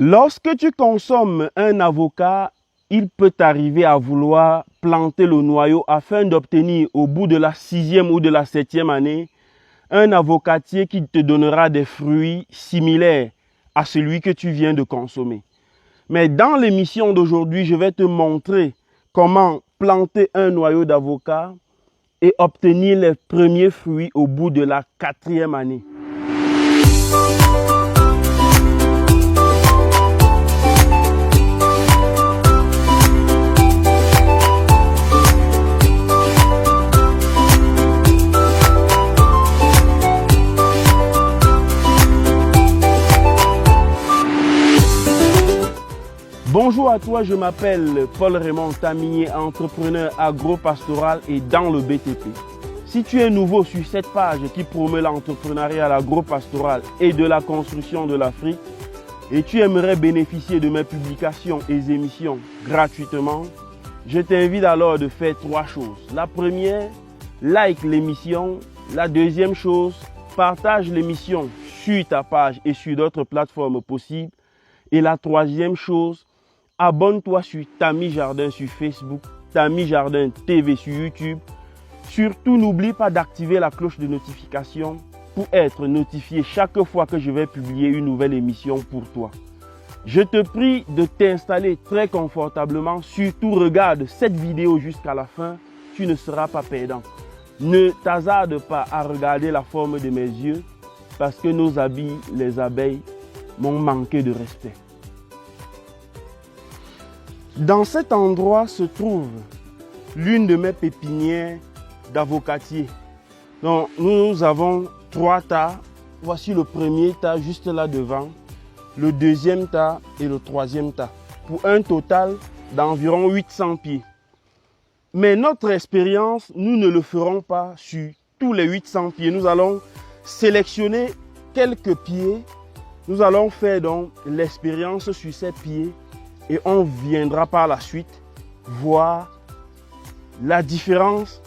Lorsque tu consommes un avocat, il peut t'arriver à vouloir planter le noyau afin d'obtenir au bout de la 6e ou de la 7e année un avocatier qui te donnera des fruits similaires à celui que tu viens de consommer. Mais dans l'émission d'aujourd'hui, je vais te montrer comment planter un noyau d'avocat et obtenir les premiers fruits au bout de la 4e année. Bonjour à toi, je m'appelle Paul Raymond Taminier, entrepreneur agro-pastoral et dans le BTP. Si tu es nouveau sur cette page qui promeut l'entrepreneuriat, l'agro-pastoral et de la construction de l'Afrique et tu aimerais bénéficier de mes publications et émissions gratuitement, je t'invite alors de faire 3 choses. La première, like l'émission. La deuxième chose, partage l'émission sur ta page et sur d'autres plateformes possibles. Et la troisième chose, abonne-toi sur Tami Jardin sur Facebook, Tami Jardin TV sur YouTube. Surtout, n'oublie pas d'activer la cloche de notification pour être notifié chaque fois que je vais publier une nouvelle émission pour toi. Je te prie de t'installer très confortablement. Surtout, regarde cette vidéo jusqu'à la fin. Tu ne seras pas perdant. Ne t'hasarde pas à regarder la forme de mes yeux parce que nos habits, les abeilles, m'ont manqué de respect. Dans cet endroit se trouve l'une de mes pépinières d'avocatiers. Donc, nous avons 3 tas. Voici le premier tas juste là devant, le deuxième tas et le troisième tas, pour un total d'environ 800 pieds. Mais notre expérience, nous ne le ferons pas sur tous les 800 pieds. Nous allons sélectionner quelques pieds. Nous allons faire donc l'expérience sur ces pieds et on viendra par la suite voir la différence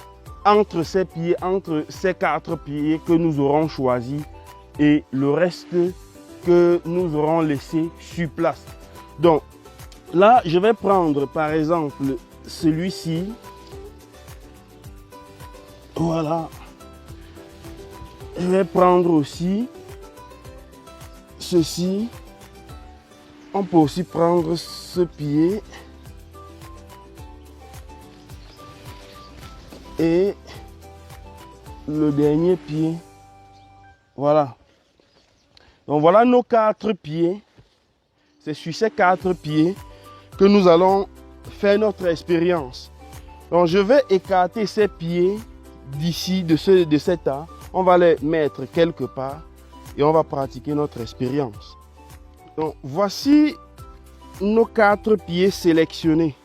entre ces pieds, entre ces 4 pieds que nous aurons choisis et le reste que nous aurons laissé sur place. Donc là, je vais prendre par exemple celui-ci. Voilà. Je vais prendre aussi ceci. On peut aussi prendre ce pied et le dernier pied. Voilà. Donc voilà nos 4 pieds. C'est sur ces 4 pieds que nous allons faire notre expérience. Donc je vais écarter ces pieds d'ici, de cet tas. On va les mettre quelque part et on va pratiquer notre expérience. Donc voici nos 4 pieds sélectionnés.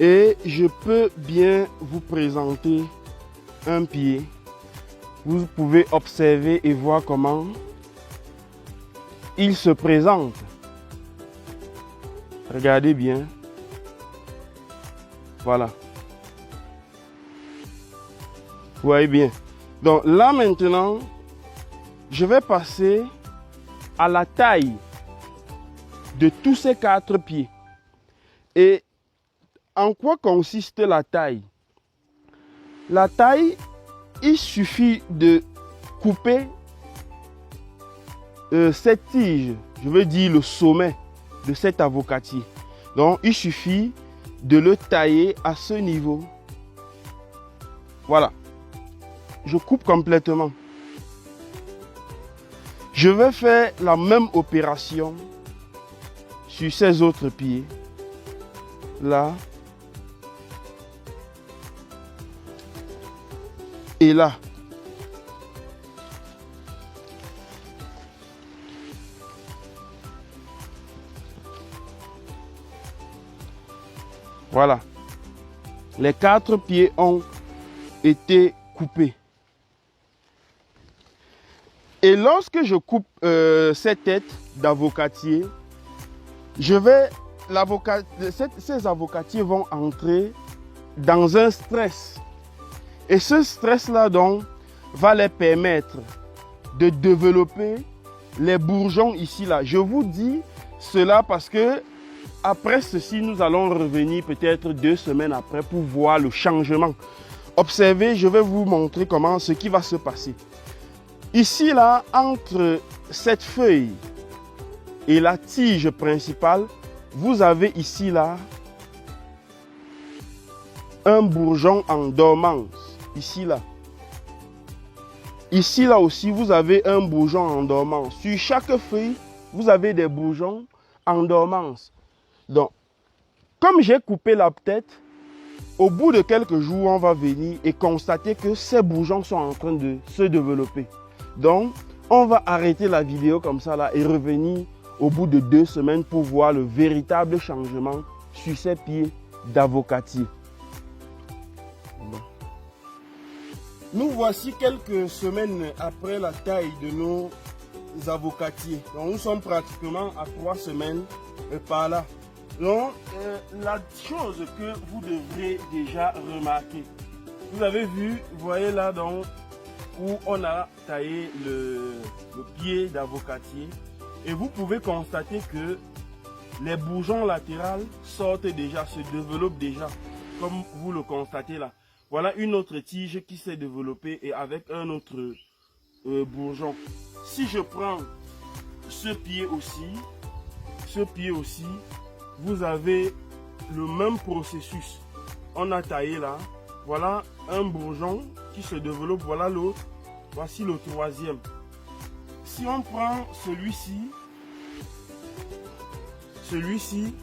Et je peux bien vous présenter un pied. Vous pouvez observer et voir comment il se présente. Regardez bien. Voilà. Vous voyez bien. Donc là maintenant, je vais passer à la taille de tous ces 4 pieds. Et en quoi consiste la taille? La taille, il suffit de couper cette tige, je veux dire le sommet de cet avocatier. Donc il suffit de le tailler à ce niveau. Voilà. Je coupe complètement. Je vais faire la même opération sur ces autres pieds. Là. Et là. Voilà. Les 4 pieds ont été coupés. Et lorsque je coupe cette tête d'avocatier, ces avocatiers vont entrer dans un stress. Et ce stress-là, donc, va les permettre de développer les bourgeons ici, là. Je vous dis Cela parce que après ceci, nous allons revenir peut-être 2 semaines après pour voir le changement. Observez, je vais vous montrer comment ce qui va se passer. Ici, là, entre cette feuille et la tige principale, vous avez ici, là, un bourgeon en dormance. Ici, là. Ici, là aussi, vous avez un bourgeon en dormance. Sur chaque feuille, vous avez des bourgeons en dormance. Donc, comme j'ai coupé la tête, au bout de quelques jours, on va venir et constater que ces bourgeons sont en train de se développer. Donc, on va arrêter la vidéo comme ça là et revenir au bout de 2 semaines pour voir le véritable changement sur ces pieds d'avocatier. Bon. Nous voici quelques semaines après la taille de nos avocatiers. Donc, nous sommes pratiquement à 3 semaines par là. Donc, la chose que vous devrez déjà remarquer, vous avez vu, vous voyez là donc, où on a taillé le pied d'avocatier et vous pouvez constater que les bourgeons latéraux sortent déjà, se développent déjà, comme vous le constatez là. Voilà une autre tige qui s'est développée et avec un autre bourgeon. Si je prends ce pied aussi, vous avez le même processus. On a taillé là, voilà un bourgeon qui se développe, voilà l'autre, voici le troisième. Si on prend celui-ci,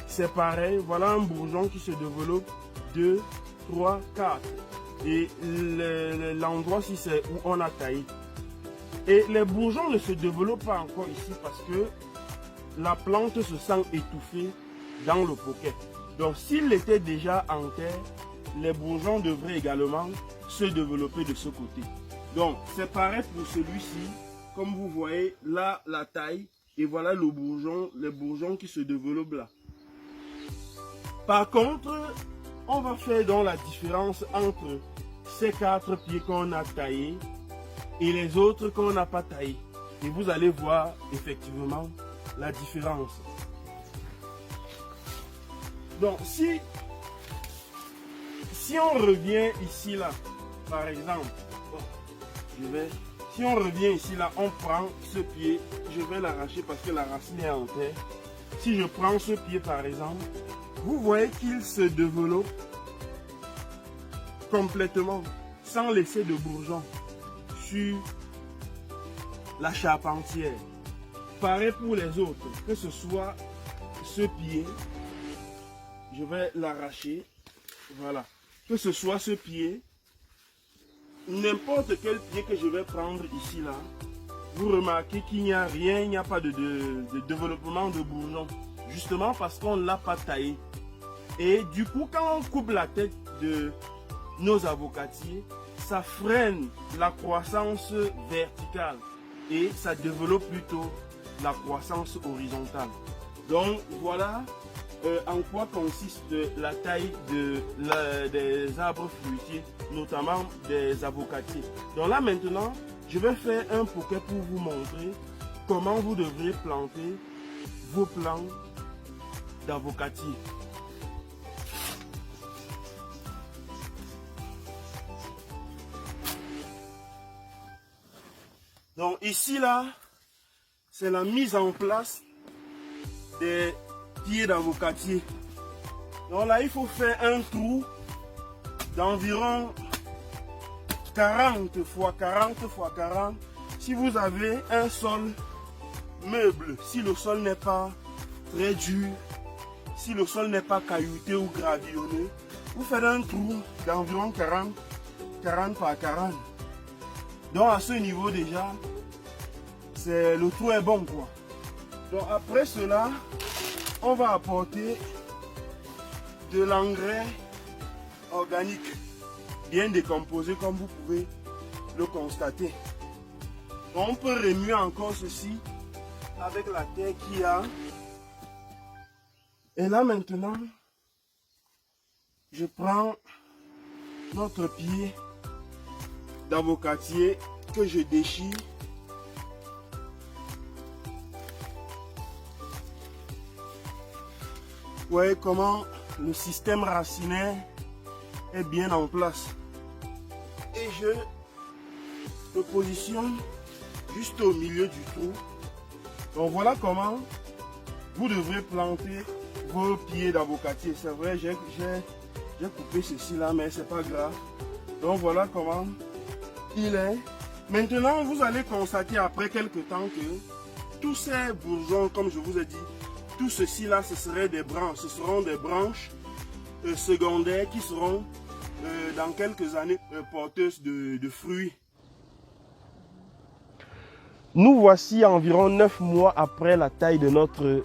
c'est pareil, voilà un bourgeon qui se développe, 2, 3, 4. Et l'endroit-ci, c'est où on a taillé. Et les bourgeons ne se développent pas encore ici parce que la plante se sent étouffée dans le poquet. Donc s'il était déjà en terre, les bourgeons devraient également se développer de ce côté. Donc c'est pareil pour celui-ci. Comme vous voyez là la taille et voilà le bourgeon, les bourgeons qui se développent là. Par contre, on va faire donc la différence entre ces 4 pieds qu'on a taillés et les autres qu'on n'a pas taillés. Et vous allez voir effectivement la différence. Donc si on revient ici là, par exemple, si on revient ici là, on prend ce pied, je vais l'arracher parce que la racine est en terre. Si je prends ce pied par exemple, vous voyez qu'il se développe complètement sans laisser de bourgeons sur la charpentière. Pareil pour les autres, que ce soit ce pied, je vais l'arracher, voilà, que ce soit ce pied, n'importe quel pied que je vais prendre ici là, vous remarquez qu'il n'y a rien, il n'y a pas de développement de bourgeons, justement parce qu'on ne l'a pas taillé. Et du coup, quand on coupe la tête de nos avocatiers, ça freine la croissance verticale et ça développe plutôt la croissance horizontale. Donc voilà en quoi consiste la taille des arbres fruitiers, notamment des avocatiers. Donc là maintenant, je vais faire un poquet pour vous montrer comment vous devrez planter vos plants d'avocatiers. Donc ici là, c'est la mise en place des pieds d'avocatier. Donc là, il faut faire un trou d'environ 40 x 40 x 40. Si vous avez un sol meuble, si le sol n'est pas très dur, si le sol n'est pas caillouté ou gravillonneux, vous faites un trou d'environ 40 par 40. Donc à ce niveau déjà, le trou est bon quoi. Donc après cela, on va apporter de l'engrais organique, bien décomposé comme vous pouvez le constater. Donc, on peut remuer encore ceci avec la terre qu'il y a. Et là maintenant, je prends notre pied d'avocatier que je déchire. voyez comment le système racinaire est bien en place. Et je me positionne juste au milieu du trou. Donc voilà comment vous devrez planter vos pieds d'avocatier. C'est vrai, j'ai coupé ceci là, mais c'est pas grave. Donc voilà comment il est. Maintenant, vous allez constater après quelques temps que tous ces bourgeons, comme je vous ai dit, tout ceci là, ce serait des branches. Ce seront des branches secondaires qui seront dans quelques années porteuses de fruits. Nous voici environ 9 mois après la taille de notre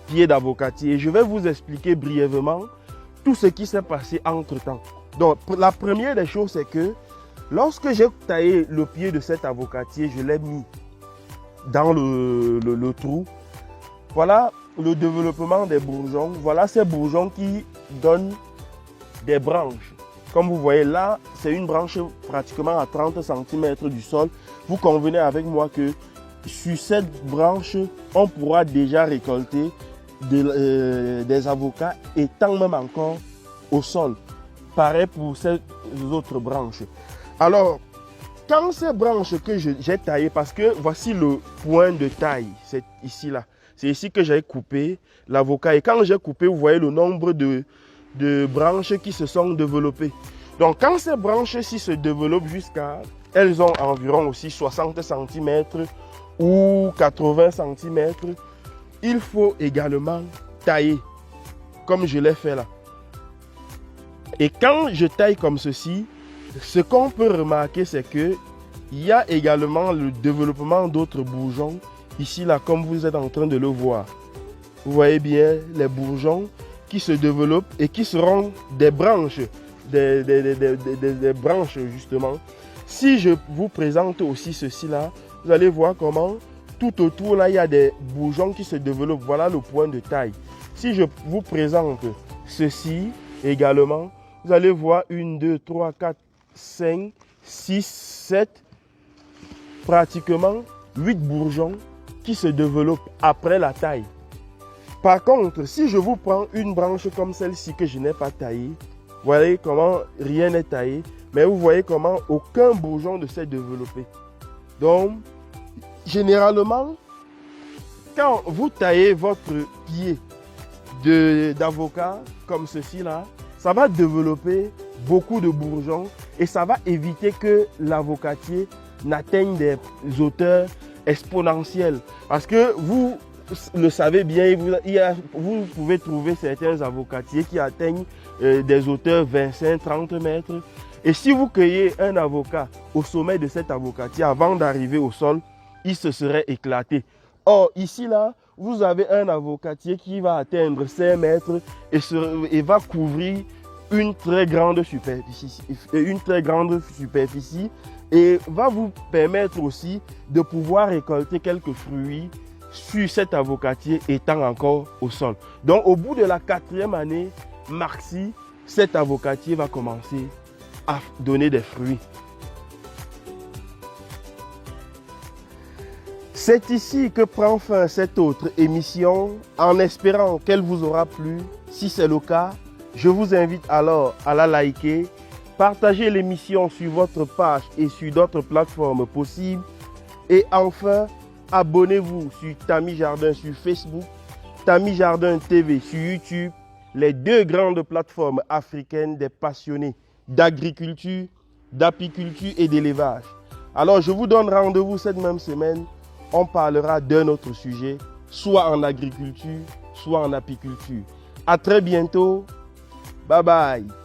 pied d'avocatier. Et je vais vous expliquer brièvement tout ce qui s'est passé entre temps. Donc, la première des choses, c'est que lorsque j'ai taillé le pied de cet avocatier, je l'ai mis dans le trou. Voilà le développement des bourgeons. Voilà ces bourgeons qui donnent des branches. Comme vous voyez là, c'est une branche pratiquement à 30 cm du sol. Vous convenez avec moi que sur cette branche, on pourra déjà récolter des avocats étant même encore au sol. Pareil pour ces autres branches. Alors, quand ces branches que j'ai taillées, parce que voici le point de taille, c'est ici là. C'est ici que j'ai coupé l'avocat. Et quand j'ai coupé, vous voyez le nombre de branches qui se sont développées. Donc, quand ces branches-ci se développent jusqu'à... Elles ont environ aussi 60 cm ou 80 cm. Il faut également tailler, comme je l'ai fait là. Et quand je taille comme ceci, ce qu'on peut remarquer, c'est que il y a également le développement d'autres bourgeons. Ici, là, comme vous êtes en train de le voir. Vous voyez bien les bourgeons qui se développent et qui seront des branches. Des branches, justement. Si je vous présente aussi ceci-là, vous allez voir comment tout autour, là, il y a des bourgeons qui se développent. Voilà le point de taille. Si je vous présente ceci également, vous allez voir 1, 2, 3, 4, 5, 6, 7, pratiquement 8 bourgeons qui se développent après la taille. Par contre, si je vous prends une branche comme celle-ci que je n'ai pas taillée, vous voyez comment rien n'est taillé, mais vous voyez comment aucun bourgeon ne s'est développé. Donc, généralement, quand vous taillez votre pied d'avocat comme ceci là, ça va développer beaucoup de bourgeons et ça va éviter que l'avocatier n'atteigne des hauteurs exponentielles. Parce que vous le savez bien, vous pouvez trouver certains avocatiers qui atteignent des hauteurs 25-30 mètres. Et si vous cueillez un avocat au sommet de cet avocatier avant d'arriver au sol, il se serait éclaté. Or, ici, là, vous avez un avocatier qui va atteindre 5 mètres et va couvrir une très grande superficie et va vous permettre aussi de pouvoir récolter quelques fruits sur cet avocatier étant encore au sol. Donc, au bout de la 4e année, maxi, cet avocatier va commencer à donner des fruits. C'est ici que prend fin cette autre émission, en espérant qu'elle vous aura plu. Si c'est le cas, je vous invite alors à la liker, partager l'émission sur votre page et sur d'autres plateformes possibles. Et enfin, abonnez-vous sur Tami Jardin sur Facebook, Tami Jardin TV sur YouTube, les 2 grandes plateformes africaines des passionnés d'agriculture, d'apiculture et d'élevage. Alors, je vous donne rendez-vous cette même semaine. On parlera d'un autre sujet, soit en agriculture, soit en apiculture. À très bientôt. Bye bye.